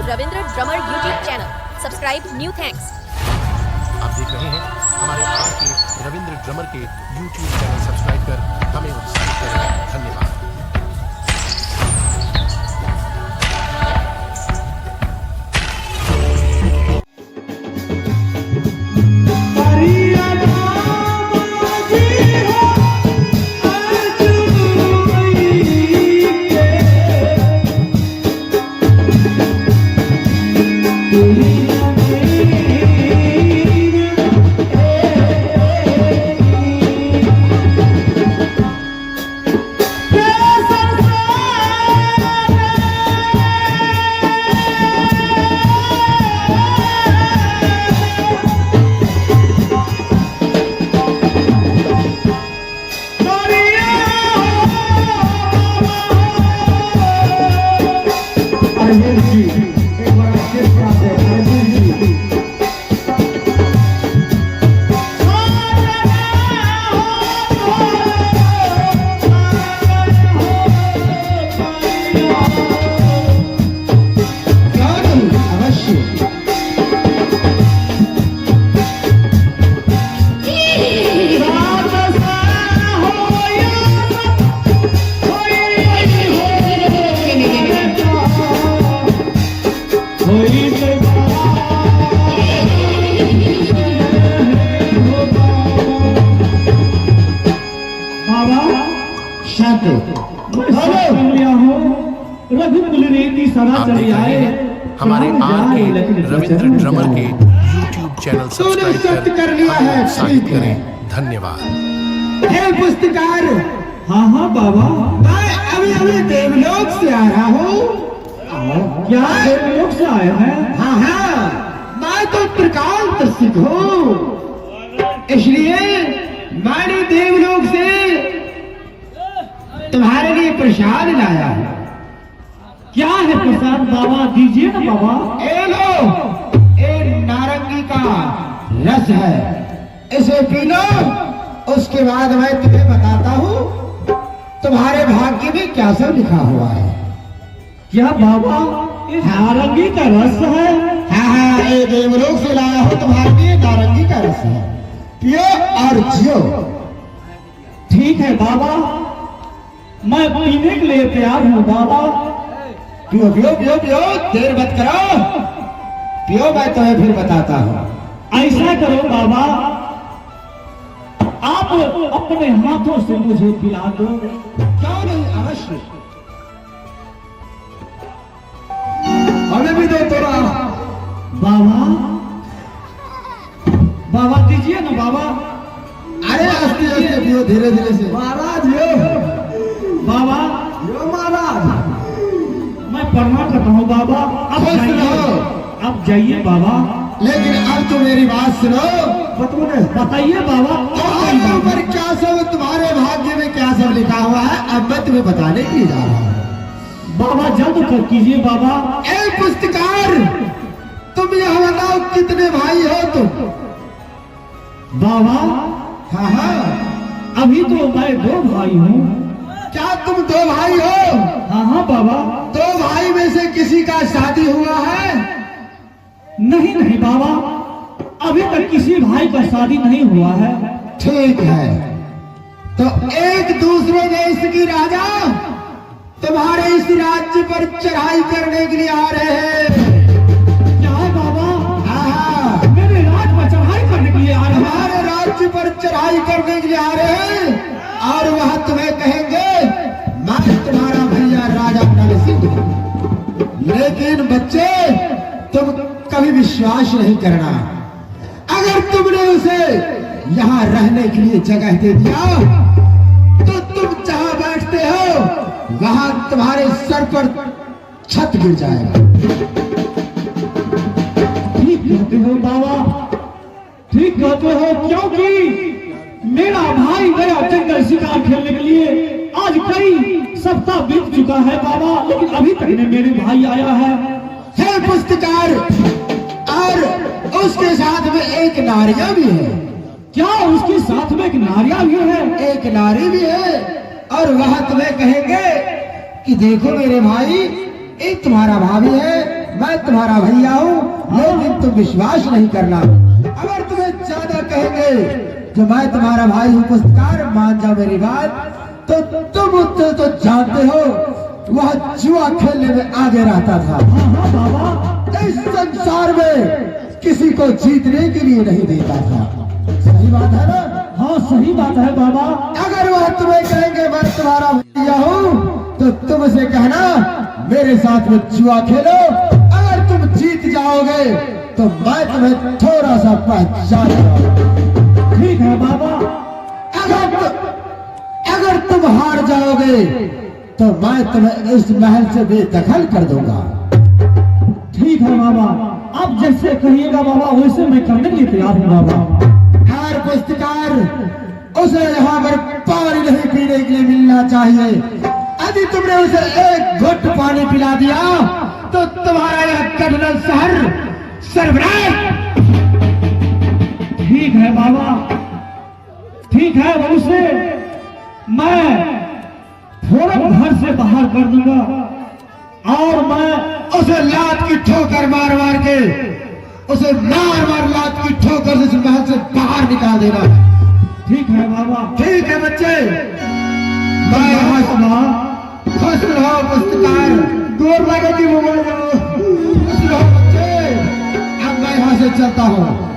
Ravindra drummer YouTube channel. Subscribe new thanks. आप देख रहे हैं हमारे आर के रविंद्र ड्रमर के यूट्यूब चैनल। सब्सक्राइब कर हमें उत्साहित करें। धन्यवाद। हमारे आर के रविंद्र ड्रमर के यूट्यूब चैनल सब्सक्राइब कर लिया है। उत्साहित करें। धन्यवाद। हे पुस्तकार। हाँ हाँ बाबा, मैं अभी देवलोक से आया हूँ। क्या देवलोक से आया है? हाँ हाँ, मैं तो त्रिकाल सिख हूँ, इसलिए मैंने देवलोक से तुम्हारे लिए प्रसाद लाया है। क्या है प्रसाद बाबा? दीजिए ना बाबा। ए लो, ए नारंगी का रस है, इसे पी लो। उसके बाद मैं तुम्हें बताता हूँ तुम्हारे भाग्य में क्या सब लिखा हुआ है। क्या बाबा, ये नारंगी का रस है? हाँ हाँ, ये देवलोक से लाया हूँ तुम्हारे लिए नारंगी का रस है। पियो और जियो। ठीक है बाबा, मैं पीने के लिए तैयार हूँ बाबा। पियो पियो पियो पियो, देर मत करो, पियो। मैं तुम्हें फिर बताता हूँ। ऐसा करो बाबा, आप अपने हाथों से मुझे पिला दो। क्यों नहीं, अवश्य। हमें भी दो थोड़ा। बाबा बाबा दीजिए ना बाबा। अरे आस्ते आस्ते पियो, धीरे धीरे से। महाराज यो बाबा, यो महाराज। मैं प्रणाम करता हूँ बाबा। अब जाइए, अब जाइए बाबा। लेकिन अब तो मेरी बात सुनो। बताइए बाबा। ऊपर क्या सब तुम्हारे भाग्य में क्या सब लिखा हुआ है, अब मैं तुम्हें बताने के लिए जा रहा हूँ। बाबा जल्द कर कीजिए बाबा। ए पुस्तकार, तुम यह बताओ कितने भाई हो तुम? बाबा हाँ हाँ, अभी तो मैं 2 भाई हूँ। क्या तुम 2 भाई हो? हाँ हाँ बाबा। 2 भाई में से किसी का शादी हुआ है? नहीं नहीं बाबा, अभी तक किसी भाई का शादी नहीं हुआ है। ठीक है, तो एक दूसरे देश की राजा तुम्हारे इस राज्य पर चढ़ाई करने के लिए आ रहे हैं। क्या है बाबा? हाँ, मेरे राज्य पर चढ़ाई करने के लिए आ रहे हैं? हमारे राज्य पर चढ़ाई करने के लिए आ रहे हैं, और वह तुम्हें कहेंगे मैं तुम्हारा भैया राजा नल सिंह। लेकिन बच्चे, तुम कभी विश्वास नहीं करना। अगर तुमने उसे यहाँ रहने के लिए जगह दे दिया तो तुम जहाँ बैठते हो वहाँ तुम्हारे सर पर छत गिर जाएगा। ठीक कहते हो बाबा, ठीक कहते हो, क्योंकि मेरा भाई गया जंगल शिकार खेलने के लिए। आज कई सप्ताह बीत चुका है बाबा, लेकिन अभी तक नहीं मेरे भाई आया है। हे पुस्तकार, और उसके साथ में एक नारिया भी है। क्या उसके साथ में एक नारिया भी है? एक नारी भी है, और वह तुम्हें कहेंगे कि देखो मेरे भाई, एक तुम्हारा भाभी है, मैं मैं तुम्हारा भैया हूँ, लेकिन तुम विश्वास नहीं करना। अगर तुम्हें ज्यादा कहेंगे जो मैं तुम्हारा भाई हूँ पुस्तकार, मान जाओ मेरी बात, तो तुम उतने तो जानते हो वह जुआ खेलने में आगे रहता था। हाँ बाबा, इस संसार में किसी को जीतने के लिए नहीं देता था। सही बात है ना? हाँ सही बात है बाबा। अगर वह तुम्हें कहेंगे मैं तुम्हारा भैया हूँ, तो तुम उसे कहना मेरे साथ में जुआ खेलो। अगर तुम जीत जाओगे तो मैं तुम्हें थोड़ा सा पहचान जाऊंगा। ठीक है बाबा। अगर तुम हार जाओगे तो मैं तुम्हें इस महल से बेदखल कर दूंगा। ठीक है बाबा, आप जैसे कहिएगा बाबा वैसे मैं करने के लिए तैयार हूँ बाबा। हर पुस्तकार, उसे यहाँ पर पानी नहीं पीने के लिए मिलना चाहिए। यदि तुमने उसे एक घुट पानी पिला दिया तो तुम्हारा यह कर्नल शहर सर्वनाश। ठीक है बाबा, ठीक है, उसे मैं फौरन घर से बाहर कर दूंगा और मैं उसे लात की ठोकर मार मार के, उसे मार मार लात की ठोकर से इस महल से बाहर निकाल देना। ठीक है बाबा। ठीक है बच्चे, मैं यहाँ से खुश रहो पुस्तकार, दूर लगे कि वो खुश रहो बच्चे। अब मैं यहाँ से चलता हूँ।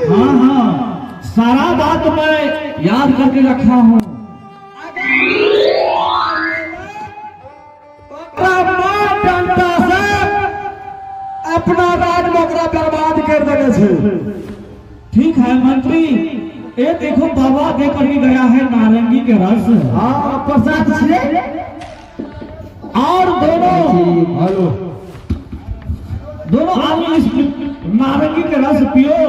हाँ हाँ, सारा बात मैं याद करके रखा हूँ। अपना राज मोकरा बर्बाद कर देने से। ठीक है मंत्री, ये देखो बाबा दे करके गया है नारंगी के रस। हाँ प्रसाद से। और दोनों आदमी इस नारंगी के रस पियो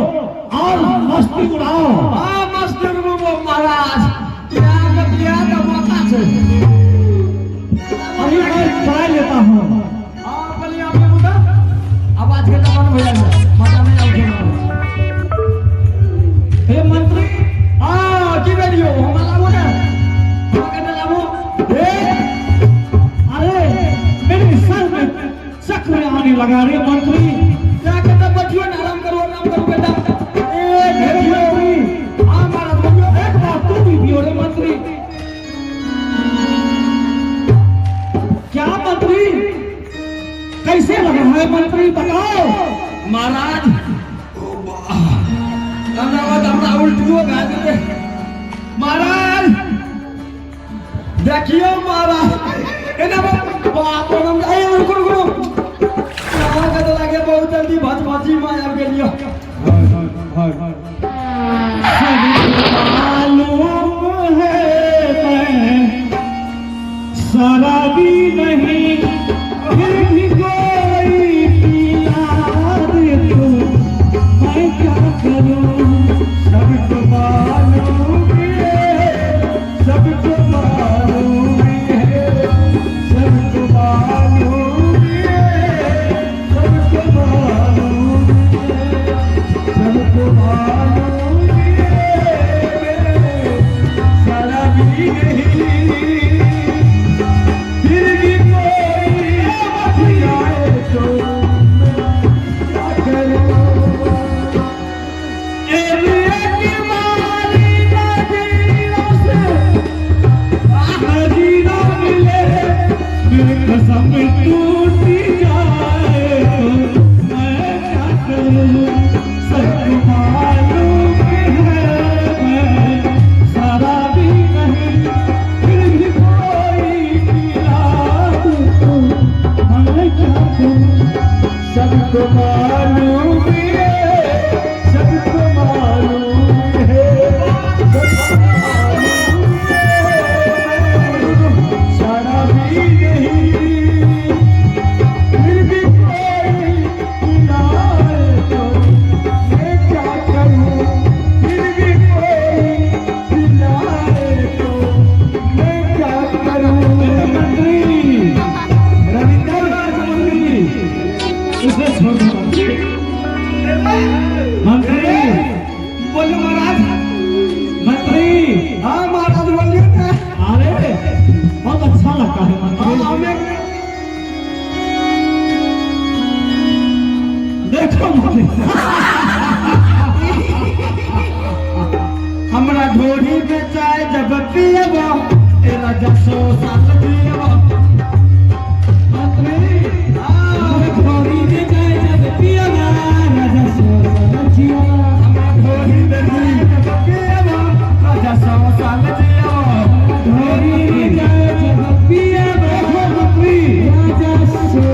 और मस्ती उड़ाओ। हाँ मस्ती उड़ाओ महाराज। क्या मौका से अभी मैं ट्राई लेता हूँ। आवाज के दबान हो जाए, मजा में जाओ। हे मंत्री, की वीडियो हमारा वो ना हम कहते लामो। अरे मेरे सर में चक्र आने लगा रे मंत्री। क्या कहता बच्चियों, आराम करो बेटा। एक बार तू भी पियो रे मंत्री। क्या मंत्री, कैसे लगा है मंत्री, बताओ। महाराज हमरा उल्टियों भे महाराज। देखियो महाराज एना बाप रे गुरु लगे बहुत जल्दी भाजी माया गेलियो। मालूम है मैं शराबी नहीं, फिर भी कोई पिला दे तो मैं क्या करूं। सबको मालूम है, सबको मालूम है, सबको मालूम है, सबको मालूम है, सबको मालूम है, शराबी नहीं, फिर भी कोई अच्छा लगता है मंत्री। देखो हमरा ढोरी में चाय जब पियबा तेरा जसो साल पियबा मंत्री। ढोरी में चाय जब पियबा राजा सो साल जिया। ढोरी में चाय जब पियबा राजा सो साल जिया। ढोरी में चाय जब पियबा मंत्री राजा सो।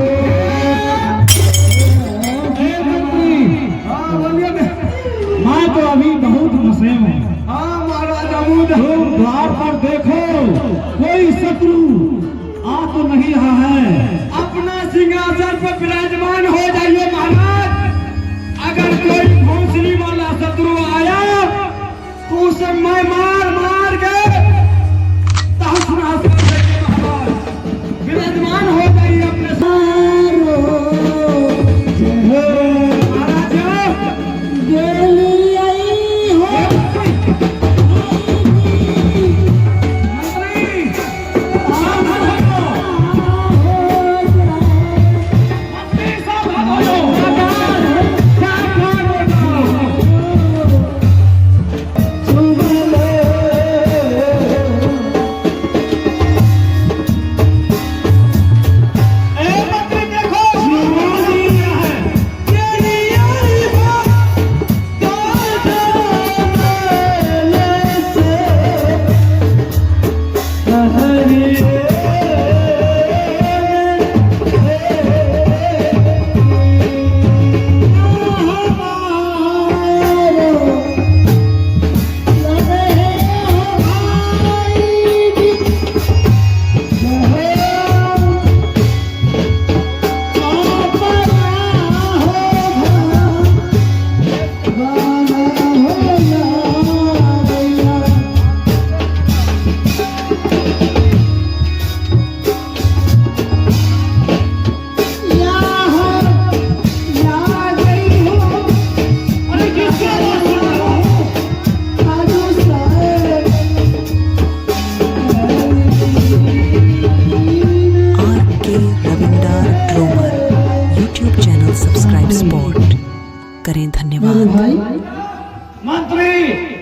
मैं तो अभी बहुत मसे में। द्वार पर देखो कोई शत्रु आ तो नहीं रहा है। अपना सिंहासन पर विराजमान हो जाइए महाराज। अगर कोई भोंसली वाला शत्रु आया तो उसे मैं मार मार के तहस नहस कर देंगे महाराज। विराजमान हो जाइए अपने सब्सक्राइब स्पॉट करें। धन्यवाद मंत्री।